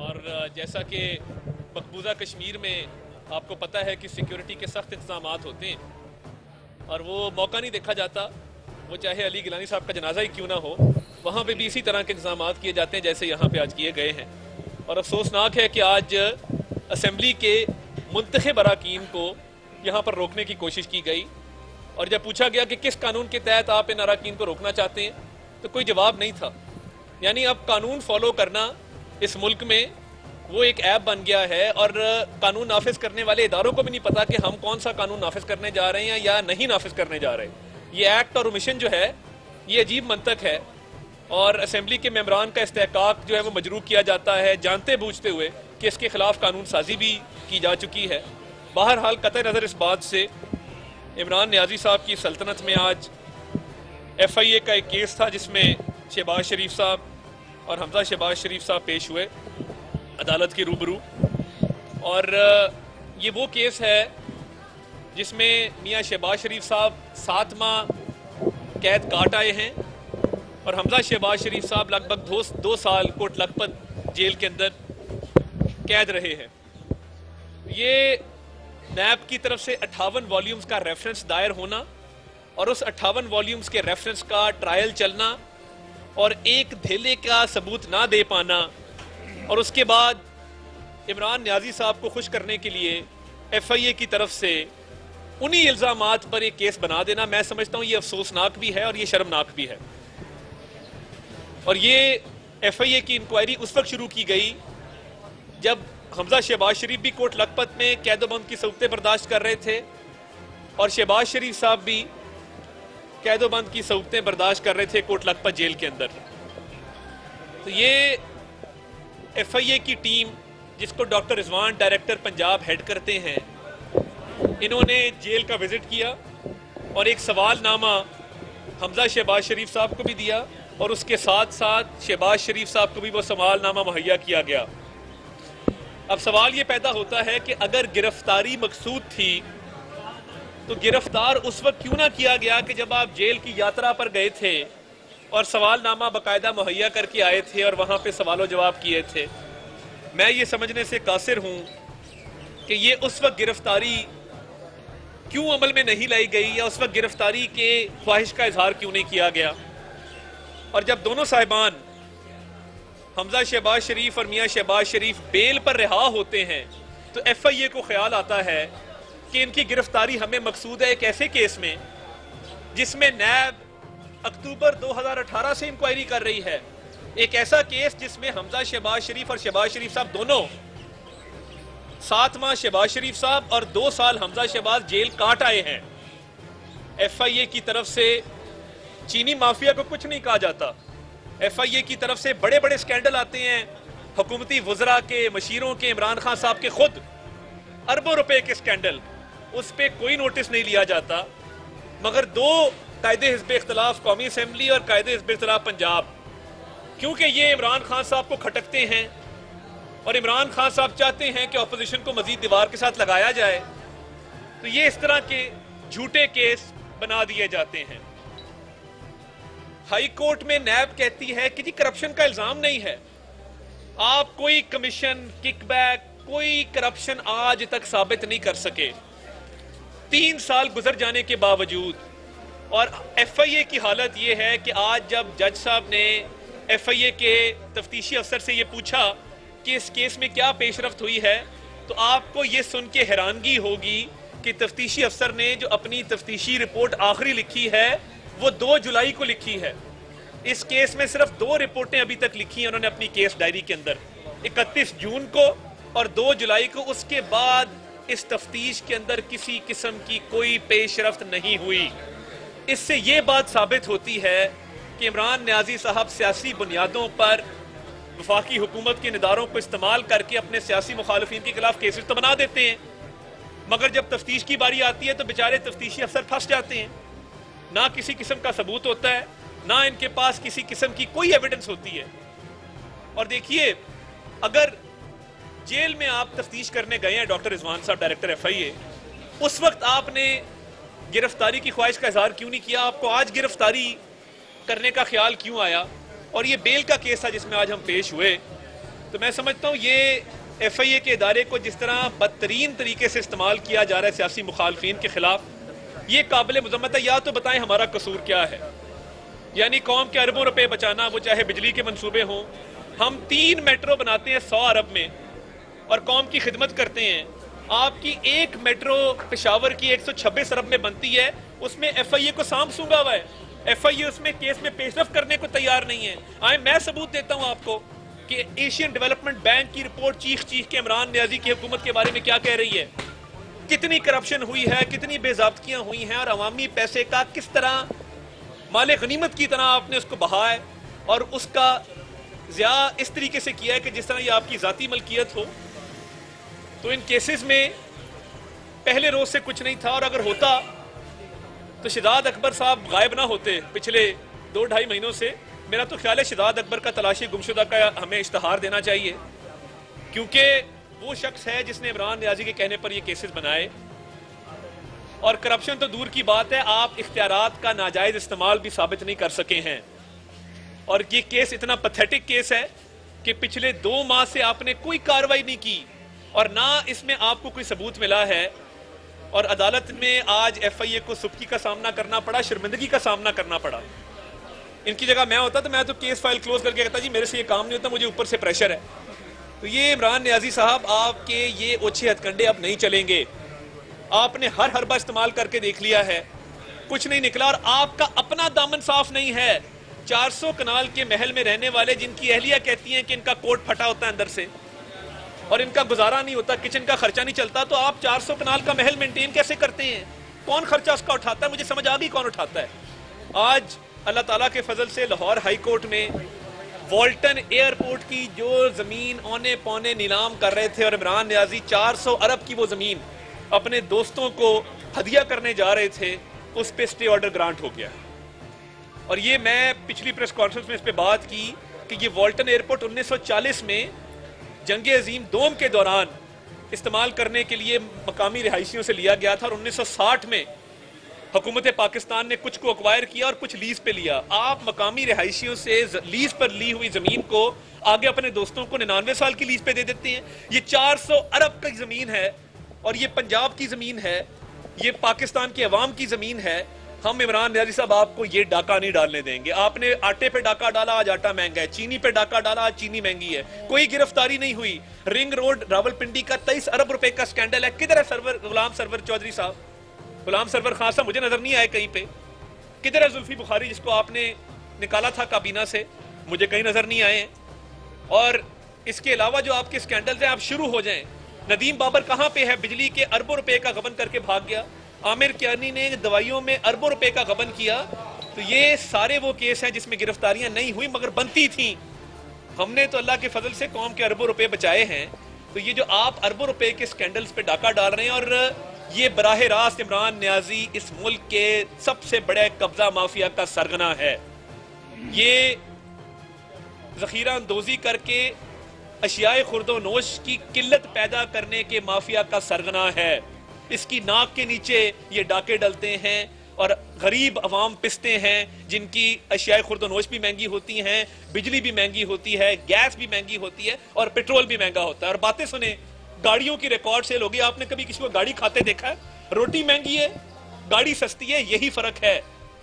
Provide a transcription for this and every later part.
और जैसा कि मकबूजा कश्मीर में आपको पता है कि सिक्योरिटी के सख्त इंतजाम होते हैं और वो मौका नहीं देखा जाता, वो चाहे अली गिलानी साहब का जनाजा ही क्यों ना हो, वहाँ पे भी इसी तरह के इंतजाम किए जाते हैं जैसे यहाँ पे आज किए गए हैं। और अफसोसनाक है कि आज असम्बली के मुंतखब अरकान को यहाँ पर रोकने की कोशिश की गई और जब पूछा गया कि किस कानून के तहत आप इन अरकान को रोकना चाहते हैं तो कोई जवाब नहीं था। यानी अब कानून फॉलो करना इस मुल्क में वो एक ऐप बन गया है और कानून नाफिज करने वाले इदारों को भी नहीं पता कि हम कौन सा कानून नाफिज करने जा रहे हैं या नहीं नाफिज करने जा रहे हैं। ये एक्ट और ओमिशन जो है ये अजीब मंतक है और असेंबली के मेंबरान का इस्तेहकाक जो है वो मजरूह किया जाता है जानते बूझते हुए कि इसके खिलाफ कानून साजी भी की जा चुकी है। बहरहाल कतई नज़र इस बात से इमरान नियाजी साहब की सल्तनत में आज FIA का एक केस था जिसमें शहबाज शरीफ साहब और हमजा शहबाज शरीफ साहब पेश हुए अदालत के रूबरू और ये वो केस है जिसमें मियाँ शहबाज शरीफ साहब 7 माह कैद काट आए हैं और हमजा शहबाज शरीफ साहब लगभग 2 साल कोट लखपत जेल के अंदर कैद रहे हैं। ये नैब की तरफ से 58 वॉल्यूम्स का रेफरेंस दायर होना और उस 58 वॉल्यूम्स के रेफरेंस का ट्रायल चलना और एक धेले का सबूत ना दे पाना और उसके बाद इमरान नियाजी साहब को खुश करने के लिए FIA की तरफ से उन्हीं इल्जामात पर एक केस बना देना, मैं समझता हूं ये अफसोसनाक भी है और ये शर्मनाक भी है। और ये FIA की इंक्वायरी उस वक्त शुरू की गई जब हमजा शहबाज शरीफ भी कोट लखपत में कैदोबंद की सऊक़तें बर्दाश्त कर रहे थे और शहबाज शरीफ साहब भी कैदोबंद की सऊक़तें बर्दाश्त कर रहे थे कोट लखपत जेल के अंदर। तो ये FIA की टीम जिसको doctor Rizwan director Punjab head करते हैं, इन्होंने जेल का विजिट किया और एक सवालनामा हमजा शहबाज शरीफ साहब को भी दिया और उसके साथ साथ शहबाज शरीफ साहब को भी वो सवालनामा मुहैया किया गया। अब सवाल ये पैदा होता है कि अगर गिरफ्तारी मकसूद थी तो गिरफ्तार उस वक्त क्यों ना किया गया कि जब आप जेल की यात्रा पर गए थे और सवालनामा बाकायदा मुहैया करके आए थे और वहां पे सवालों जवाब किए थे। मैं ये समझने से कासिर हूं कि ये उस वक्त गिरफ्तारी क्यों अमल में नहीं लाई गई या उस वक्त गिरफ्तारी के ख्वाहिश का इजहार क्यों नहीं किया गया। और जब दोनों साहिबान हमजा शहबाज शरीफ और मियाँ शहबाज शरीफ बेल पर रिहा होते हैं तो FIA को ख्याल आता है कि इनकी गिरफ्तारी हमें मकसूद है एक ऐसे केस में जिसमें नैब अक्टूबर 2018 से इंक्वायरी कर रही है, एक ऐसा केस जिसमें हमजा शहबाज शरीफ और शहबाज शरीफ साहब दोनों 7 माह शहबाज शरीफ साहब और 2 साल हमजा शहबाज जेल काट आए हैं। FIA की तरफ से चीनी माफिया को कुछ नहीं कहा जाता, FIA की तरफ से बड़े बड़े स्कैंडल आते हैं, हुकूमती वज़रा के, मशीरों के, इमरान खान साहब के खुद अरबों रुपए के स्कैंडल, उस पर कोई नोटिस नहीं लिया जाता। मगर 2 कायदे हिज़्ब इख्तिलाफ कौमी असेंबली और कायदे हिज़्ब इख्तिलाफ पंजाब, क्योंकि ये इमरान खान साहब को खटकते हैं और इमरान खान साहब चाहते हैं कि अपोजिशन को मजीद दीवार के साथ लगाया जाए, तो ये इस तरह के झूठे केस बना दिए जाते हैं। हाई कोर्ट में नैब कहती है कि जी करप्शन का इल्जाम नहीं है, आप कोई कमीशन, किकबैक, कोई करप्शन आज तक साबित नहीं कर सके। 3 साल गुजर जाने के बावजूद और FIA की हालत यह है कि आज जब जज साहब ने FIA के तफ्तीशी अफसर से ये पूछा कि इस केस में क्या पेशरफ्त हुई है, तो आपको ये सुन के हैरानगी होगी कि तफ्तीशी अफसर ने जो अपनी तफ्तीशी रिपोर्ट आखिरी लिखी है वो 2 जुलाई को लिखी है। इस केस में सिर्फ 2 रिपोर्टें अभी तक लिखी हैं उन्होंने अपनी केस डायरी के अंदर, 31 जून को और 2 जुलाई को। उसके बाद इस तफ्तीश के अंदर किसी किस्म की कोई पेशरफ्त नहीं हुई। इससे ये बात साबित होती है कि इमरान नियाजी साहब सियासी बुनियादों पर वफाकी हुकूमत के इदारों को इस्तेमाल करके अपने सियासी मुखालिफिन के खिलाफ केसेस तो बना देते हैं, मगर जब तफ्तीश की बारी आती है तो बेचारे तफ्तीशी अफसर फंस जाते हैं। ना किसी किस्म का सबूत होता है, ना इनके पास किसी किस्म की कोई एविडेंस होती है। और देखिए, अगर जेल में आप तफ्तीश करने गए हैं डॉक्टर रिजवान साहब डायरेक्टर FIA, उस वक्त आपने गिरफ्तारी की ख्वाहिश का इजहार क्यों नहीं किया? आपको आज गिरफ्तारी करने का ख्याल क्यों आया? और ये बेल का केस था जिसमें आज हम पेश हुए। तो मैं समझता हूँ ये FIA के इदारे को जिस तरह बदतरीन तरीके से इस्तेमाल किया जा रहा है सियासी मुखालफिन के खिलाफ, ये काबिल मुज़म्मत है। या तो बताएं हमारा कसूर क्या है, यानी कौम के अरबों रुपए बचाना, वो चाहे बिजली के मंसूबे हों। हम 3 मेट्रो बनाते हैं 100 अरब में और कौम की खिदमत करते हैं। आपकी एक मेट्रो पेशावर की 126 अरब में बनती है, उसमें FIA को सांप सूंघा हुआ है। FIA उसमें केस में पेशरफ करने को तैयार नहीं है। आए मैं सबूत देता हूं आपको कि एशियन डेवलपमेंट बैंक की रिपोर्ट चीख चीख के इमरान नियाजी की हुकूमत के बारे में क्या कह रही है, कितनी करप्शन हुई है, कितनी बेज़ाब्तियां हुई हैं और अवामी पैसे का किस तरह माले गनीमत की तरह आपने उसको बहा है और उसका ज़िया इस तरीके से किया है कि जिस तरह ये आपकी ज़ाती मलकियत हो। तो इन केसेस में पहले रोज से कुछ नहीं था, और अगर होता तो शहजाद अकबर साहब गायब ना होते पिछले 2-2.5 महीनों से। मेरा तो ख्याल है शहजाद अकबर का तलाशी गुमशुदा का हमें इश्तहार देना चाहिए, क्योंकि वो शख्स है जिसने इमरान नियाजी के कहने पर ये केसेस बनाए। और करप्शन तो दूर की बात है, आप इख्तियारात का नाजायज इस्तेमाल भी साबित नहीं कर सके हैं। और ये केस इतना पैथेटिक केस है कि पिछले 2 माह से आपने कोई कार्रवाई नहीं की और ना इसमें आपको कोई सबूत मिला है। और अदालत में आज FIA को सुबकी का सामना करना पड़ा, शर्मिंदगी का सामना करना पड़ा। इनकी जगह मैं होता तो मैं तो केस फाइल क्लोज करके कहता जी मेरे से ये काम नहीं होता, मुझे ऊपर से प्रेशर है। तो ये इमरान नियाजी साहब, आपके ये ओछे हथकंडे अब नहीं चलेंगे। आपने हर हरबा इस्तेमाल करके देख लिया है, कुछ नहीं निकला। और आपका अपना दामन साफ नहीं है। 400 कनाल के महल में रहने वाले जिनकी अहलिया कहती हैं कि इनका कोट फटा होता है अंदर से और इनका गुजारा नहीं होता, किचन का खर्चा नहीं चलता, तो आप 400 कनाल का महल मेंटेन कैसे करते हैं? कौन खर्चा उसका उठाता है? मुझे समझ आ गई कौन उठाता है। आज अल्लाह ताला के फजल से लाहौर हाई कोर्ट में वॉल्टन एयरपोर्ट की जो जमीन औने पौने नीलाम कर रहे थे और इमरान नियाजी 400 अरब की वो जमीन अपने दोस्तों को हदिया करने जा रहे थे, उस पर स्टे ऑर्डर ग्रांट हो गया। और ये मैं पिछली प्रेस कॉन्फ्रेंस में इस पे बात की कि ये वॉल्टन एयरपोर्ट 1940 में जंगे अजीम दोम के दौरान इस्तेमाल करने के लिए मकामी रिहायशियों से लिया गया था और 1960 में हुकूमत पाकिस्तान ने कुछ को अक्वायर किया और कुछ लीज पे लिया। आप मकामी रिहायशियों से लीज पर ली हुई जमीन को आगे अपने दोस्तों को 99 साल की लीज पे दे देते हैं। ये 400 अरब की जमीन है और ये पंजाब की जमीन है, ये पाकिस्तान की अवाम की जमीन है। हम इमरान नियाजी साहब आपको ये डाका नहीं डालने देंगे। आपने आटे पे डाका डाला, आज आटा महंगा है। चीनी पे डाका डाला, आज चीनी महंगी है। कोई गिरफ्तारी नहीं हुई। रिंग रोड रावलपिंडी का 23 अरब रुपए का स्कैंडल है। किधर है गुलाम सरवर चौधरी साहब? गुलाम सरवर खान साहब मुझे नजर नहीं आए कहीं पे। किधर है जुल्फी बुखारी जिसको आपने निकाला था काबीना से? मुझे कहीं नजर नहीं आए। और इसके अलावा जो आपके स्कैंडल्स हैं, आप शुरू हो जाएं। नदीम बाबर कहां पे है? बिजली के अरबों रुपए का गबन करके भाग गया। आमिर कियानी ने दवाइयों में अरबों रुपए का गबन किया। तो ये सारे वो केस हैं जिसमें गिरफ्तारियां नहीं हुई मगर बनती थी। हमने तो अल्लाह के फजल से कौम के अरबों रुपए बचाए हैं। तो ये जो आप अरबों रुपए के स्कैंडल्स पे डाका डाल रहे हैं, और ये बराह रास्त इमरान नियाजी इस मुल्क के सबसे बड़े कब्जा माफिया का सरगना है। ये जखीरा अंदोजी करके अशियाए खुर्दो नोश की किल्लत पैदा करने के माफिया का सरगना है। इसकी नाक के नीचे ये डाके डलते हैं और गरीब अवाम पिसते हैं, जिनकी अशियाए खुर्दोनोश भी महंगी होती हैं, बिजली भी महंगी होती है, गैस भी महंगी होती है और पेट्रोल भी महंगा होता है। और बातें सुने, गाड़ियों की रिकॉर्ड सेल होगी। आपने कभी किसी को गाड़ी खाते देखा है? रोटी महंगी है, गाड़ी सस्ती है, यही फर्क है।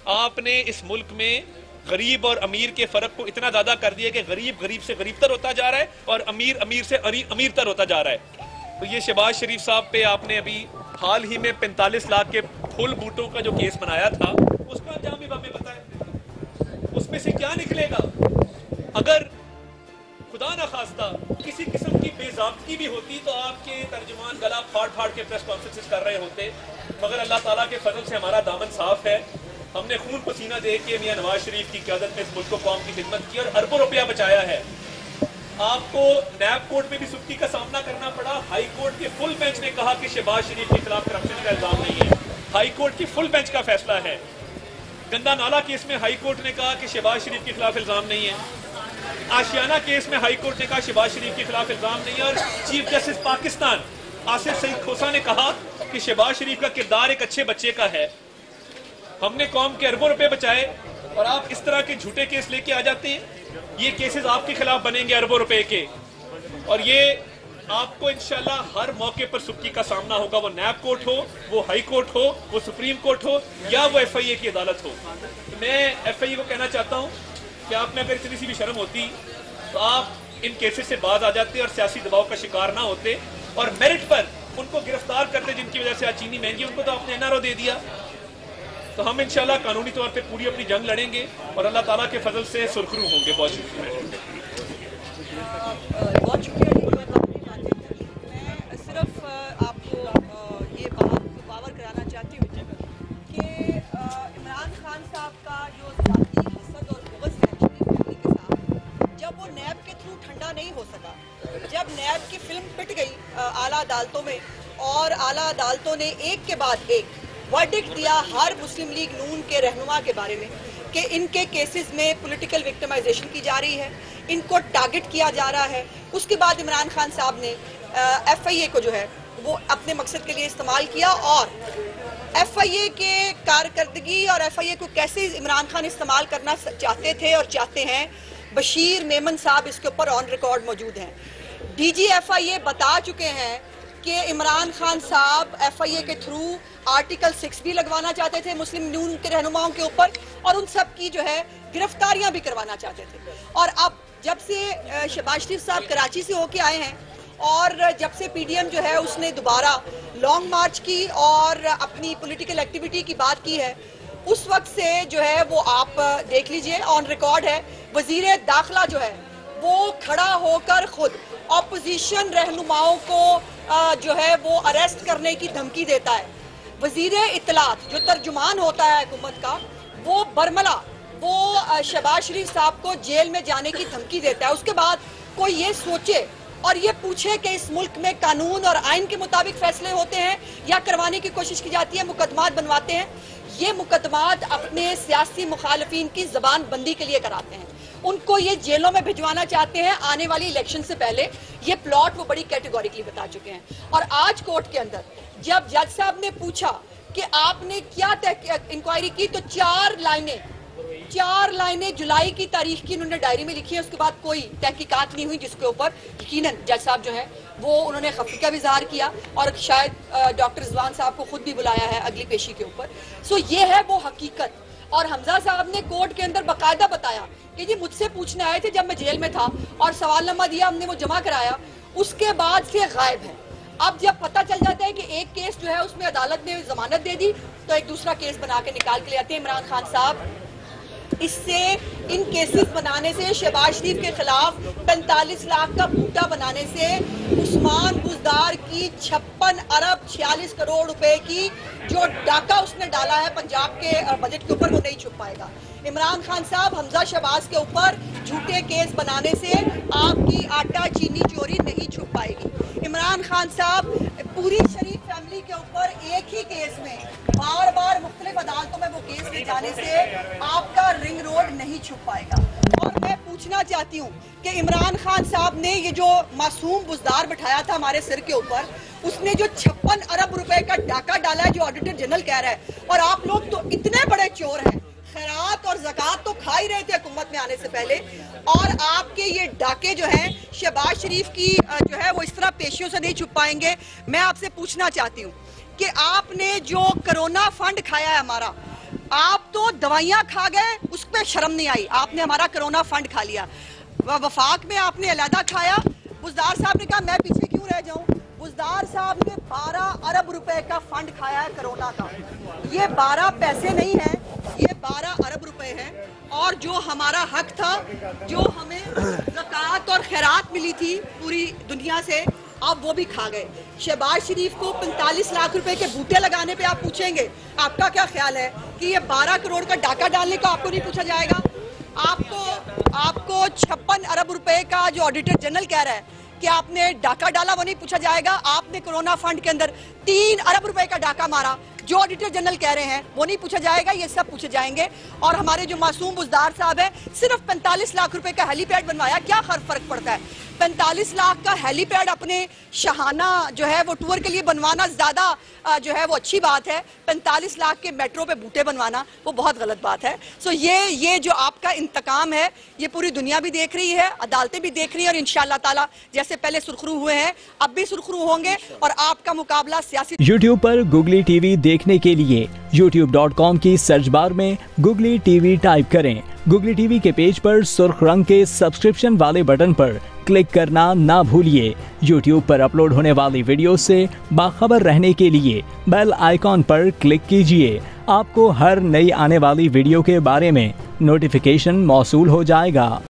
आपने इस मुल्क में गरीब और अमीर के फर्क को इतना ज्यादा कर दिया कि गरीब गरीब से गरीबतर होता जा रहा है और अमीर अमीर से अमीरतर होता जा रहा है। तो ये शहबाज शरीफ साहब पे आपने अभी हाल ही में 45 लाख के फुल बूटों का जो केस बनाया था, उसका अंजाम भी हमें पता है। उसमें से क्या निकलेगा? अगर खुदा ना खास्ता किसी किस्म की बेज़ाब्तगी भी होती तो आपके तर्जुमान गला फाड़ फाड़ के प्रेस कॉन्फ्रेंसेस कर रहे होते। मगर अल्लाह ताला के फजल से हमारा दामन साफ है। हमने खून पसीना दे के मियां नवाज शरीफ की क़यादत में इस मुल्क को कौम की खिदमत की और अरबों रुपया बचाया है। आपको नैब कोर्ट में भी सुख्ती का सामना करना पड़ा। हाई कोर्ट के फुल बेंच ने कहा कि शहबाज शरीफ के खिलाफ करप्शन का इल्जाम नहीं है। हाई कोर्ट की फुल बेंच का फैसला है। गंदा नाला केस में हाई कोर्ट ने कहा कि शहबाज शरीफ के खिलाफ इल्जाम नहीं है। आशियाना केस में हाई कोर्ट ने कहा शहबाज शरीफ के खिलाफ इल्जाम नहीं है। और चीफ जस्टिस पाकिस्तान आसिफ सईद खोसा ने कहा कि शहबाज शरीफ का किरदार एक अच्छे बच्चे का है। हमने कौम के अरबों रुपए बचाए और आप इस तरह के झूठे केस लेके आ जाते हैं। ये केसेस आपके खिलाफ बनेंगे अरबों रुपए के। और ये आपको इंशाल्लाह हर मौके पर सुक्की का सामना होगा, वो नैब कोर्ट हो, वो हाई कोर्ट हो, वो सुप्रीम कोर्ट हो, या वो FIA की अदालत हो। तो मैं FIA को कहना चाहता हूँ कि आप में अगर इतनी सी भी शर्म होती तो आप इन केसेस से बाज आ जाते और सियासी दबाव का शिकार ना होते और मेरिट पर उनको गिरफ्तार करते, जिनकी वजह से आज चीनी महंगी। उनको तो आपने NRO दे दिया। तो हम इंशाल्लाह कानूनी तौर पे पूरी अपनी जंग लड़ेंगे और अल्लाह ताला के फजल से सुरखरू होंगे। बहुत शुक्रिया। बहुत शुक्रिया। मैं सिर्फ आपको ये बात पावर कराना चाहती हूँ कि इमरान खान साहब का जो ज़ाती हसद और बुग़्ज़ है शरीफ फैमिली के साथ, जब वो नैब के थ्रू ठंडा नहीं हो सका, जब नैब की फिल्म पिट गई आला अदालतों में और आला अदालतों ने एक के बाद एक वर्डिक्ट दिया हर मुस्लिम लीग नून के रहनुमा के बारे में कि इनके केसेस में पॉलिटिकल विक्टिमाइजेशन की जा रही है, इनको टारगेट किया जा रहा है। उसके बाद इमरान खान साहब ने FIA को जो है वो अपने मकसद के लिए इस्तेमाल किया और FIA के कारकर्दगी और FIA को कैसे इमरान खान इस्तेमाल करना चाहते थे और चाहते हैं, बशीर मेमन साहब इसके ऊपर ऑन रिकॉर्ड मौजूद हैं। DG FIA बता चुके हैं कि इमरान खान साहब FIA के थ्रू आर्टिकल 6 भी लगवाना चाहते थे मुस्लिम नून के रहनुमाओं के ऊपर और उन सब की जो है गिरफ्तारियां भी करवाना चाहते थे। और अब जब से शहबाज शरीफ साहब कराची से होके आए हैं और जब से PDM जो है उसने दोबारा लॉन्ग मार्च की और अपनी पॉलिटिकल एक्टिविटी की बात की है, उस वक्त से जो है वो आप देख लीजिए ऑन रिकॉर्ड है, वजीर दाखिला जो है वो खड़ा होकर खुद ऑपोजिशन रहनुमाओं को जो है वो अरेस्ट करने की धमकी देता है। वजीर इत्तलात जो तर्जुमान होता है हुकूमत का, वो बरमला वो शहबाज शरीफ साहब को जेल में जाने की धमकी देता है। उसके बाद कोई ये सोचे और ये पूछे कि इस मुल्क में कानून और आइन के मुताबिक फैसले होते हैं या करवाने की कोशिश की जाती है, मुकदमात बनवाते हैं। ये मुकदमात अपने सियासी मुखालफिन की जबान बंदी के लिए कराते हैं, उनको ये जेलों में भिजवाना चाहते हैं आने वाली इलेक्शन से पहले। ये प्लॉट वो बड़ी कैटेगोरिकली बता चुके हैं। और आज कोर्ट के अंदर जब जज साहब ने पूछा कि आपने क्या इंक्वायरी की, तो चार लाइनें जुलाई की तारीख की उन्होंने डायरी में लिखी है। उसके बाद कोई तहकीकात नहीं हुई, जिसके ऊपर यकीनन जज साहब जो है वो उन्होंने खफी का भी इजहार किया और शायद डॉक्टर रिजवान साहब को खुद भी बुलाया है अगली पेशी के ऊपर। सो ये है वो हकीकत। और हमजा साहब ने कोर्ट के अंदर बाकायदा बताया कि जी मुझसे पूछने आए थे जब मैं जेल में था और सवालनामा दिया, हमने वो जमा कराया, उसके बाद से गायब है। अब जब पता चल जाता है कि एक केस जो है उसमें अदालत ने जमानत दे दी तो एक दूसरा केस बना के निकाल के ले आते हैं इमरान खान साहब। इससे इन केसेस बनाने से, शहबाज शरीफ के खिलाफ 45 लाख का बूटा बनाने से, उस्मान बुज़दार की 56 अरब 46 करोड़ रुपए की जो डाका उसने डाला है पंजाब के बजट के ऊपर, वो नहीं छुप पाएगा। इमरान खान साहब हमजा शहबाज के ऊपर झूठे केस बनाने से आपकी आटा चीनी चोरी नहीं छुप पाएगी। इमरान खान साहब पूरी शरीफ फैमिली के ऊपर एक ही केस में बार बार मुख्तलिफ अदालतों में वो केस ले जाने से आपका रिंग रोड नहीं छुप पाएगा। और मैं पूछना चाहती हूँ कि इमरान खान साहब ने ये जो मासूम बुज़दार बिठाया था हमारे सिर के ऊपर, उसने जो 56 अरब रुपए का डाका डाला है, जो ऑडिटर जनरल कह रहा है, और आप लोग तो इतने बड़े चोर हैं, खैरात और ज़कात तो खा ही रहे थे हुकूमत में आने से पहले, और आपके ये डाके जो हैं शहबाज शरीफ की जो है वो इस तरह पेशियों से नहीं छुप पाएंगे। मैं आपसे पूछना चाहती हूँ कि आपने जो कोरोना फंड खाया है हमारा, आप तो दवाइयाँ खा गए, उस पर शर्म नहीं आई, आपने हमारा कोरोना फंड खा लिया। वफाक में आपने अलहदा खाया। बुज़दार साहब ने कहा मैं पीछे क्यों रह जाऊँ। बुज़दार साहब ने 12 अरब रुपए का फंड खाया है कोरोना का। ये 12 पैसे नहीं है, ये 12 अरब रुपए है। और जो हमारा हक था, जो हमें ज़कात और खैरात मिली थी पूरी दुनिया से, आप वो भी खा गए। शहबाज शरीफ को 45 लाख रुपए के बूटे लगाने पे आप पूछेंगे, आपका क्या ख्याल है कि ये 12 करोड़ का डाका डालने का आपको नहीं पूछा जाएगा? आपको 56 अरब रुपए का जो ऑडिटर जनरल कह रहा है कि आपने डाका डाला, वो नहीं पूछा जाएगा? आपने कोरोना फंड के अंदर 3 अरब रुपए का डाका मारा, जो ऑडिटर जनरल कह रहे हैं वो नहीं पूछा जाएगा? ये सब पूछे जाएंगे। और हमारे जो मासूम बुज़दार साहब है, सिर्फ 45 लाख रुपए का हेलीपैड बनवाया, क्या फर्क पड़ता है? 45 लाख का हेलीपैड अपने शाहाना जो है वो टूर के लिए बनवाना ज़्यादा जो है वो अच्छी बात है। 45 लाख के मेट्रो पे बूटे बनवाना वो बहुत गलत बात है। सो ये जो आपका इंतकाम है ये पूरी दुनिया भी देख रही है, अदालतें भी देख रही हैं और इंशाअल्लाह ताला जैसे पहले सुरखरू हुए हैं अब भी सुरखरू होंगे और आपका मुकाबला सियासी। YouTube पर Google TV देखने के लिए youtube.com की सर्च बार में Google TV टाइप करें। Google TV के पेज पर सुर्ख रंग के सब्सक्रिप्शन वाले बटन पर क्लिक करना ना भूलिए। YouTube पर अपलोड होने वाली वीडियो से बाखबर रहने के लिए बेल आइकॉन पर क्लिक कीजिए। आपको हर नई आने वाली वीडियो के बारे में नोटिफिकेशन मौसूल हो जाएगा।